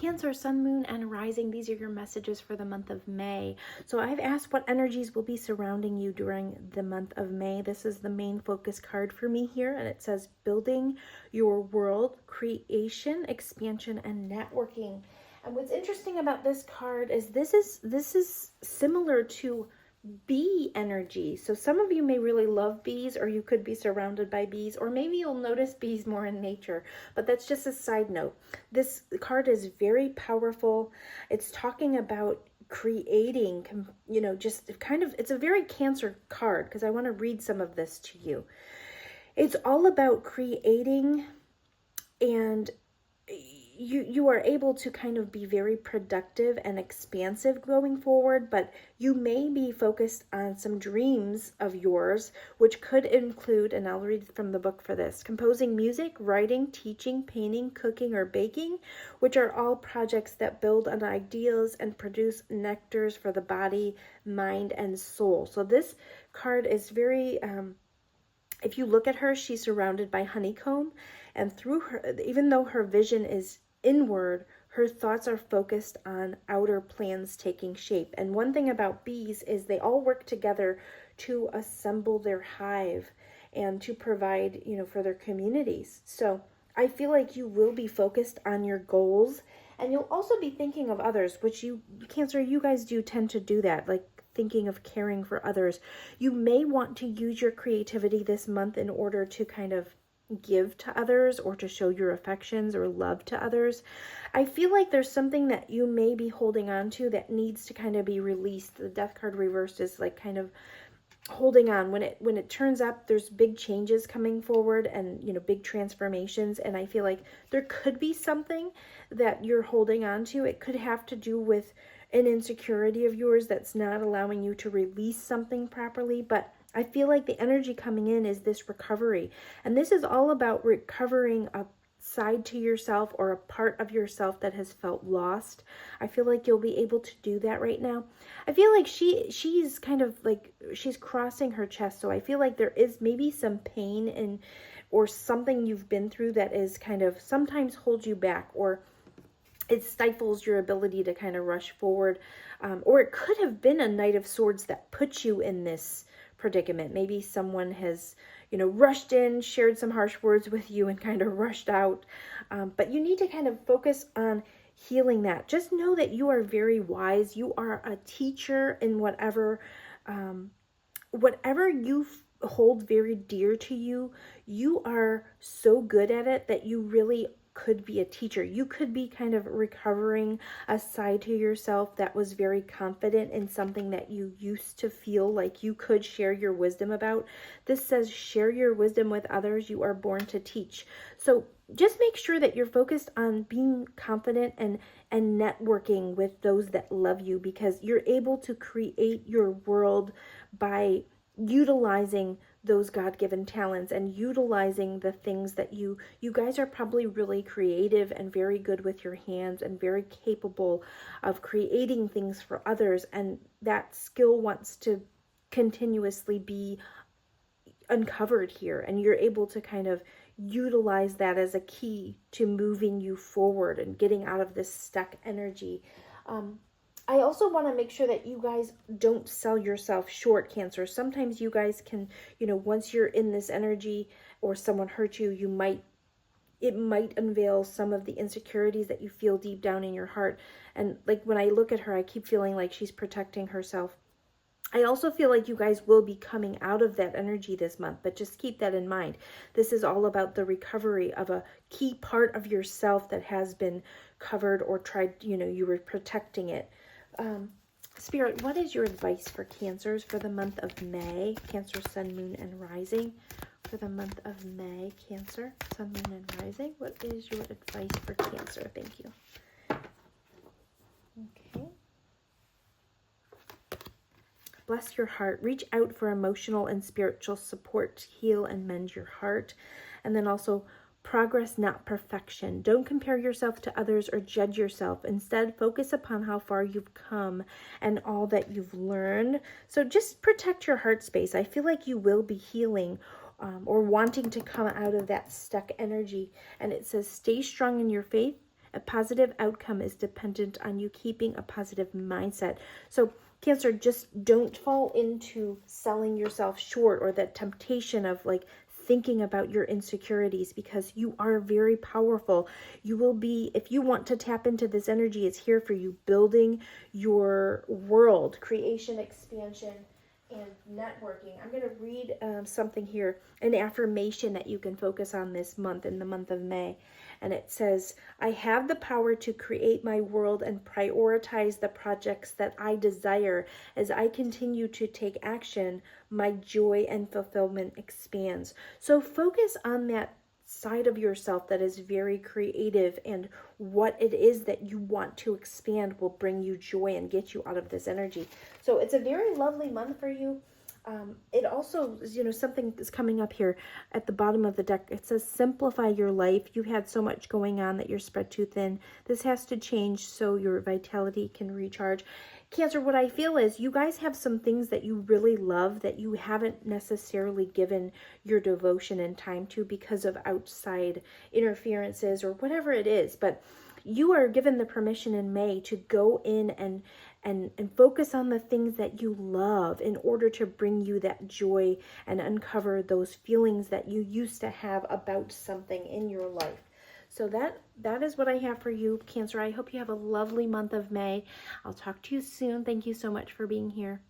Cancer, Sun, Moon, and Rising, these are your messages for the month of May. So I've asked what energies will be surrounding you during the month of May. This is the main focus card for me here, and it says building your world, creation, expansion, and networking. And what's interesting about this card is this is similar to bee energy. So some of you may really love bees, or you could be surrounded by bees, or maybe you'll notice bees more in nature, but that's just a side note. This card is very powerful. It's talking about creating, just kind of, it's a very Cancer card because I want to read some of this to you. It's all about creating, and you are able to kind of be very productive and expansive going forward, but you may be focused on some dreams of yours, which could include, and I'll read from the book for this, composing music, writing, teaching, painting, cooking, or baking, which are all projects that build on ideals and produce nectars for the body, mind, and soul. So this card is very, if you look at her, she's surrounded by honeycomb, and through her, even though her vision is inward, her thoughts are focused on outer plans taking shape. And one thing about bees is they all work together to assemble their hive and to provide, for their communities. So I feel like you will be focused on your goals, and you'll also be thinking of others, which you, Cancer, you guys do tend to do that, like thinking of caring for others. You may want to use your creativity this month in order to kind of give to others, or to show your affections or love to others. I feel like there's something that you may be holding on to that needs to kind of be released. The Death card reversed is like kind of holding on. When it turns up, there's big changes coming forward, and big transformations, and I feel like there could be something that you're holding on to. It could have to do with an insecurity of yours that's not allowing you to release something properly, but I feel like the energy coming in is this recovery. And this is all about recovering a side to yourself, or a part of yourself that has felt lost. I feel like you'll be able to do that right now. I feel like she's kind of like, she's crossing her chest. So I feel like there is maybe some pain or something you've been through that is kind of sometimes holds you back, or it stifles your ability to kind of rush forward. Or it could have been a Knight of Swords that put you in this predicament. Maybe someone has, rushed in, shared some harsh words with you, and kind of rushed out. But you need to kind of focus on healing that. Just know that you are very wise. You are a teacher in whatever you hold very dear to you. You are so good at it that you really could be a teacher. You could be kind of recovering a side to yourself that was very confident in something that you used to feel like you could share your wisdom about. This says share your wisdom with others. You are born to teach. So just make sure that you're focused on being confident and networking with those that love you, because you're able to create your world by utilizing those God-given talents and utilizing the things that you guys are probably really creative and very good with your hands and very capable of creating things for others, and that skill wants to continuously be uncovered here, and you're able to kind of utilize that as a key to moving you forward and getting out of this stuck energy. I also want to make sure that you guys don't sell yourself short, Cancer. Sometimes you guys can, once you're in this energy or someone hurt you, it might unveil some of the insecurities that you feel deep down in your heart. And like when I look at her, I keep feeling like she's protecting herself. I also feel like you guys will be coming out of that energy this month, but just keep that in mind. This is all about the recovery of a key part of yourself that has been covered or tried, you were protecting it. Spirit, what is your advice for Cancers for the month of May? Cancer, Sun, Moon, and Rising. For the month of May, Cancer, Sun, Moon, and Rising. What is your advice for Cancer? Thank you. Okay. Bless your heart. Reach out for emotional and spiritual support to heal and mend your heart. And then also, progress, not perfection. Don't compare yourself to others or judge yourself. Instead, focus upon how far you've come and all that you've learned. So just protect your heart space. I feel like you will be healing or wanting to come out of that stuck energy. And it says, stay strong in your faith A positive outcome is dependent on you keeping a positive mindset. So Cancer, just don't fall into selling yourself short or that temptation of like thinking about your insecurities, because you are very powerful. You will be, if you want to tap into this energy, it's here for you, building your world, creation, expansion, and networking. I'm going to read something here, an affirmation that you can focus on this month, in the month of May. And it says, I have the power to create my world and prioritize the projects that I desire. As I continue to take action, my joy and fulfillment expands. So focus on that side of yourself that is very creative, and what it is that you want to expand will bring you joy and get you out of this energy. So it's a very lovely month for you. It also, something is coming up here at the bottom of the deck. It says, simplify your life. You had so much going on that you're spread too thin. This has to change so your vitality can recharge. Cancer, what I feel is you guys have some things that you really love that you haven't necessarily given your devotion and time to because of outside interferences or whatever it is. But you are given the permission in May to go in and focus on the things that you love in order to bring you that joy and uncover those feelings that you used to have about something in your life. So that is what I have for you, Cancer. I hope you have a lovely month of May. I'll talk to you soon. Thank you so much for being here.